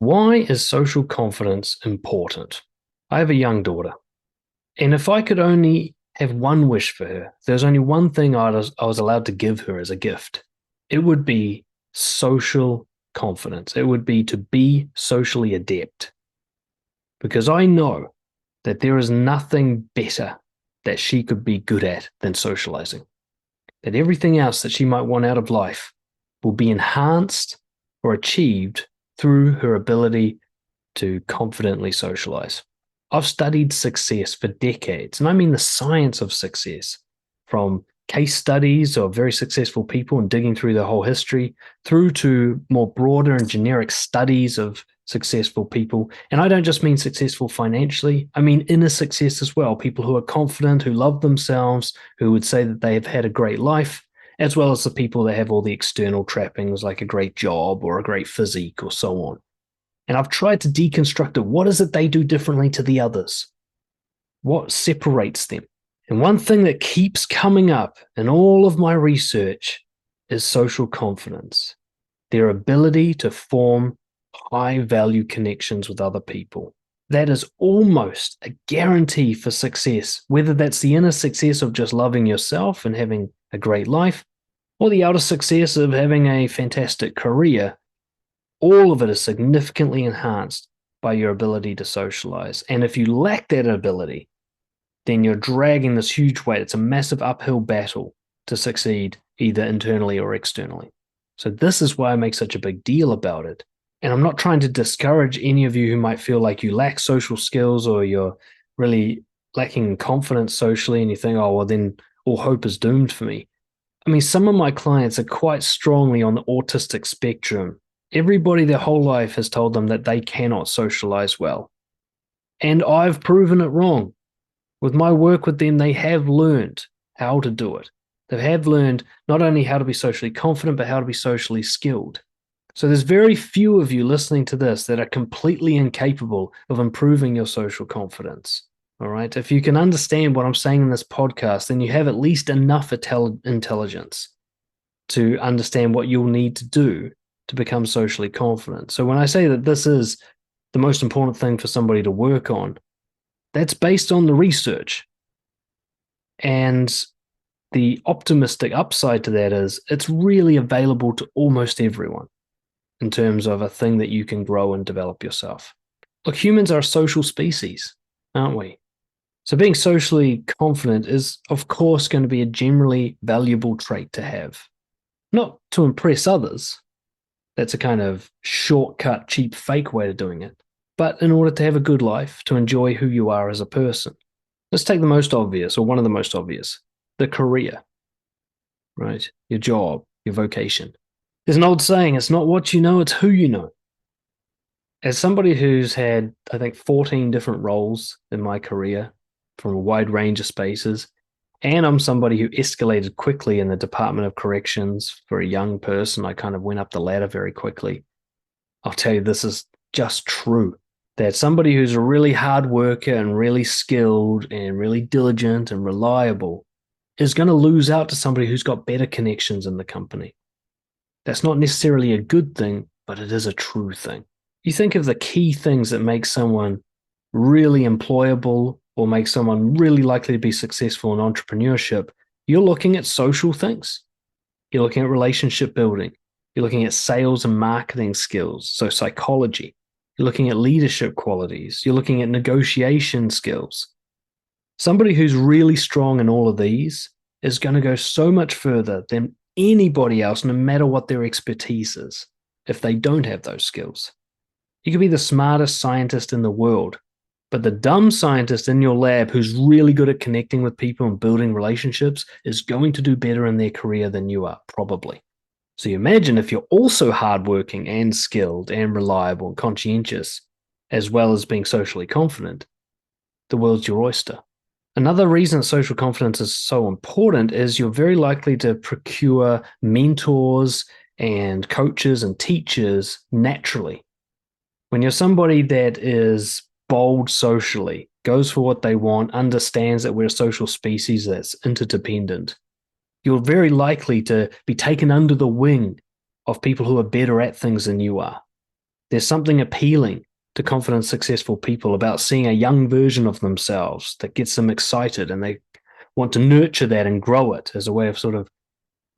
Why is social confidence important? I have a young daughter, and if I could only have one wish for her, if there's only one thing I was allowed to give her as a gift, it would be social confidence. It would be to be socially adept. Because I know that there is nothing better that she could be good at than socializing. That everything else that she might want out of life will be enhanced or achieved through her ability to confidently socialize. I've studied success for decades, and I mean the science of success, from case studies of very successful people and digging through their whole history, through to more broader and generic studies of successful people. And I don't just mean successful financially, I mean inner success as well. People who are confident, who love themselves, who would say that they have had a great life, as well as the people that have all the external trappings like a great job or a great physique or so on. And I've tried to deconstruct it. What is it they do differently to the others? What separates them? And one thing that keeps coming up in all of my research is social confidence, their ability to form high value connections with other people. That is almost a guarantee for success, whether that's the inner success of just loving yourself and having a great life, or the outer success of having a fantastic career. All of it is significantly enhanced by your ability to socialize. And if you lack that ability, then you're dragging this huge weight. It's a massive uphill battle to succeed either internally or externally. So this is why I make such a big deal about it. And I'm not trying to discourage any of you who might feel like you lack social skills or you're really lacking confidence socially and you think, oh, well, then all hope is doomed for me. I mean, some of my clients are quite strongly on the autistic spectrum. Everybody their whole life has told them that they cannot socialize well. And I've proven it wrong. With my work with them, they have learned how to do it. They have learned not only how to be socially confident, but how to be socially skilled. So there's very few of you listening to this that are completely incapable of improving your social confidence. All right. If you can understand what I'm saying in this podcast, then you have at least enough intelligence to understand what you'll need to do to become socially confident. So when I say that this is the most important thing for somebody to work on, that's based on the research. And the optimistic upside to that is it's really available to almost everyone in terms of a thing that you can grow and develop yourself. Look, humans are a social species, aren't we? So being socially confident is, of course, going to be a generally valuable trait to have. Not to impress others. That's a kind of shortcut, cheap, fake way of doing it. But in order to have a good life, to enjoy who you are as a person. Let's take the most obvious, or one of the most obvious, the career, right? Your job, your vocation. There's an old saying, it's not what you know, it's who you know. As somebody who's had, I think, 14 different roles in my career from a wide range of spaces, and I'm somebody who escalated quickly in the Department of Corrections for a young person. I kind of went up the ladder very quickly. I'll tell you, this is just true. That somebody who's a really hard worker and really skilled and really diligent and reliable is going to lose out to somebody who's got better connections in the company. That's not necessarily a good thing, but it is a true thing. You think of the key things that make someone really employable or make someone really likely to be successful in entrepreneurship, you're looking at social things. You're looking at relationship building. You're looking at sales and marketing skills, so psychology. You're looking at leadership qualities. You're looking at negotiation skills. Somebody who's really strong in all of these is going to go so much further than anybody else, no matter what their expertise is, if they don't have those skills. You could be the smartest scientist in the world, but the dumb scientist in your lab who's really good at connecting with people and building relationships is going to do better in their career than you are, probably. So you imagine if you're also hardworking and skilled and reliable and conscientious, as well as being socially confident, the world's your oyster. Another reason social confidence is so important is you're very likely to procure mentors and coaches and teachers naturally. When you're somebody that is bold socially, goes for what they want, understands that we're a social species that's interdependent, you're very likely to be taken under the wing of people who are better at things than you are. There's something appealing to confident, successful people about seeing a young version of themselves that gets them excited, and they want to nurture that and grow it as a way of sort of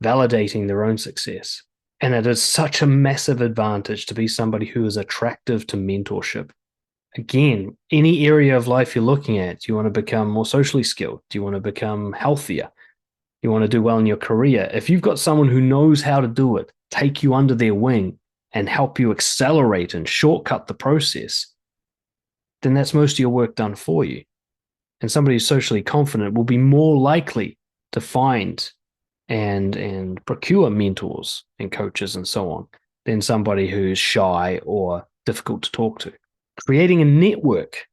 validating their own success. And it is such a massive advantage to be somebody who is attractive to mentorship. Again, any area of life you're looking at, do you want to become more socially skilled? Do you want to become healthier? You want to do well in your career? If you've got someone who knows how to do it, take you under their wing and help you accelerate and shortcut the process, then that's most of your work done for you. And somebody who's socially confident will be more likely to find and procure mentors and coaches and so on than somebody who's shy or difficult to talk to. Creating a network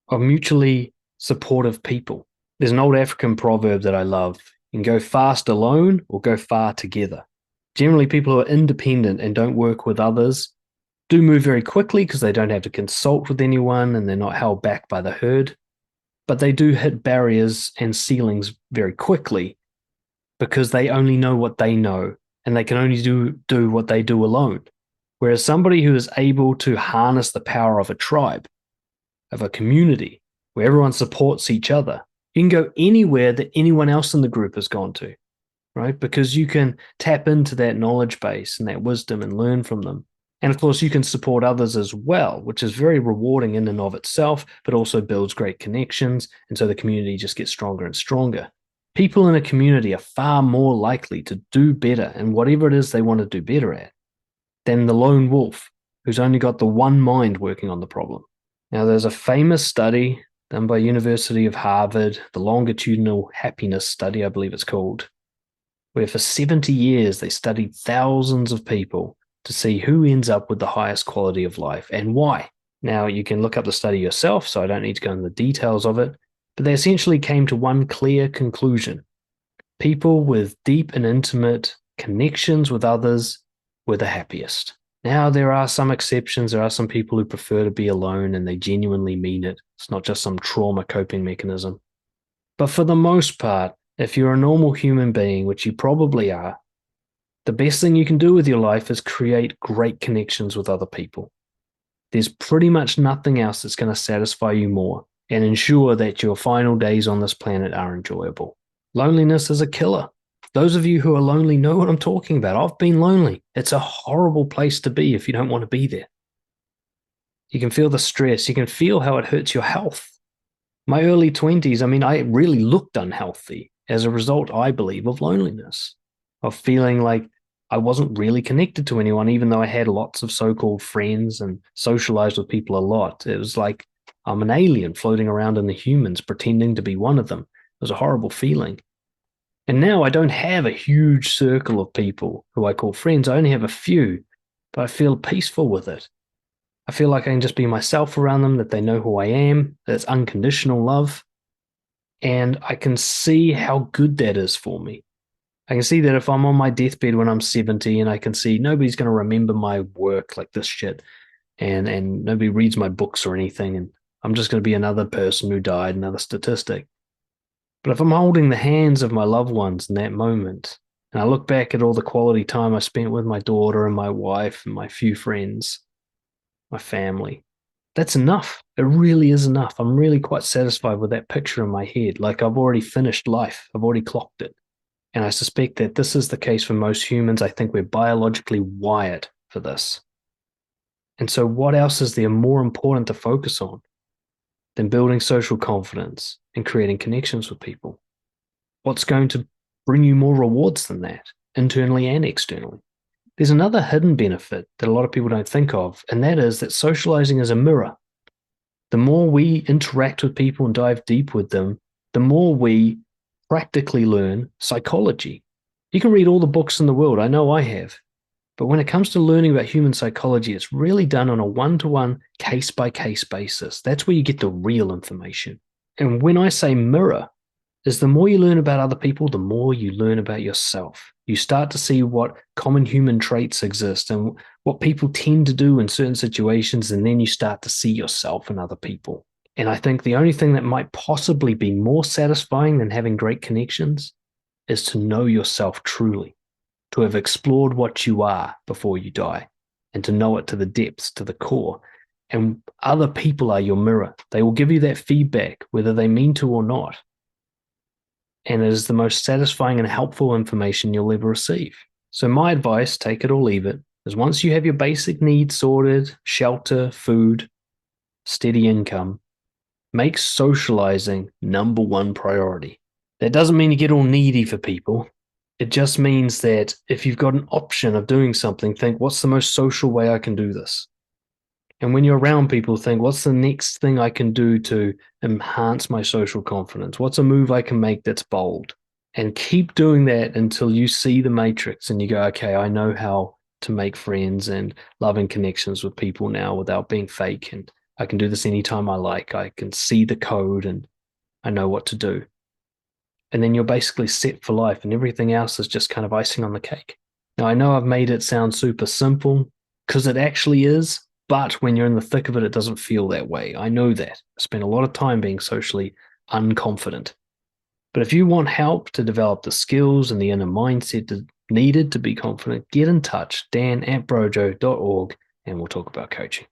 of mutually supportive people. There's an old African proverb that I love. You can go fast alone or go far together. Generally, people who are independent and don't work with others do move very quickly because they don't have to consult with anyone and they're not held back by the herd. But they do hit barriers and ceilings very quickly because they only know what they know and they can only do what they do alone. Whereas somebody who is able to harness the power of a tribe, of a community, where everyone supports each other, you can go anywhere that anyone else in the group has gone to, right? Because you can tap into that knowledge base and that wisdom and learn from them. And of course, you can support others as well, which is very rewarding in and of itself, but also builds great connections. And so the community just gets stronger and stronger. People in a community are far more likely to do better in whatever it is they want to do better at than the lone wolf who's only got the one mind working on the problem. Now, there's a famous study done by University of Harvard, the longitudinal happiness study, I believe it's called, where for 70 years they studied thousands of people to see who ends up with the highest quality of life and why. Now, you can look up the study yourself, so I don't need to go into the details of it, but they essentially came to one clear conclusion. People with deep and intimate connections with others were the happiest. Now, there are some exceptions. There are some people who prefer to be alone and they genuinely mean it. It's not just some trauma coping mechanism. But for the most part, if you're a normal human being, which you probably are, the best thing you can do with your life is create great connections with other people. There's pretty much nothing else that's going to satisfy you more and ensure that your final days on this planet are enjoyable. Loneliness is a killer. Those of you who are lonely know what I'm talking about. I've been lonely. It's a horrible place to be if you don't want to be there. You can feel the stress. You can feel how it hurts your health. My early 20s, I really looked unhealthy as a result, I believe, of loneliness, of feeling like I wasn't really connected to anyone, even though I had lots of so-called friends and socialized with people a lot. It was like I'm an alien floating around in the humans, pretending to be one of them. It was a horrible feeling. And now I don't have a huge circle of people who I call friends. I only have a few, but I feel peaceful with it. I feel like I can just be myself around them, that they know who I am, that it's unconditional love. And I can see how good that is for me. I can see that if I'm on my deathbed when I'm 70 and I can see nobody's going to remember my work like this shit and nobody reads my books or anything, and I'm just going to be another person who died, another statistic. But if I'm holding the hands of my loved ones in that moment, and I look back at all the quality time I spent with my daughter and my wife and my few friends, my family, that's enough. It really is enough. I'm really quite satisfied with that picture in my head. Like I've already finished life. I've already clocked it. And I suspect that this is the case for most humans. I think we're biologically wired for this. And so what else is there more important to focus on than building social confidence and creating connections with people? What's going to bring you more rewards than that, internally and externally? There's another hidden benefit that a lot of people don't think of, and that is that socializing is a mirror. The more we interact with people and dive deep with them, the more we practically learn psychology. You can read all the books in the world. I know I have. But when it comes to learning about human psychology, it's really done on a one-to-one, case-by-case basis. That's where you get the real information. And when I say mirror, is the more you learn about other people, the more you learn about yourself. You start to see what common human traits exist and what people tend to do in certain situations, and then you start to see yourself in other people. And I think the only thing that might possibly be more satisfying than having great connections is to know yourself truly, to have explored what you are before you die. and to know it to the depths, to the core. And other people are your mirror. They will give you that feedback, whether they mean to or not. And it is the most satisfying and helpful information you'll ever receive. So my advice, take it or leave it, is once you have your basic needs sorted, shelter, food, steady income, make socializing number one priority. That doesn't mean you get all needy for people. It just means that if you've got an option of doing something, think, what's the most social way I can do this? And when you're around people, think, what's the next thing I can do to enhance my social confidence? What's a move I can make that's bold? And keep doing that until you see the matrix and you go, okay, I know how to make friends and loving connections with people now without being fake. And I can do this anytime I like. I can see the code and I know what to do. And then you're basically set for life, and everything else is just kind of icing on the cake. Now, I know I've made it sound super simple because it actually is, but when you're in the thick of it, it doesn't feel that way. I know that. I spent a lot of time being socially unconfident. But if you want help to develop the skills and the inner mindset needed to be confident, get in touch, dan@brojo.org, and we'll talk about coaching.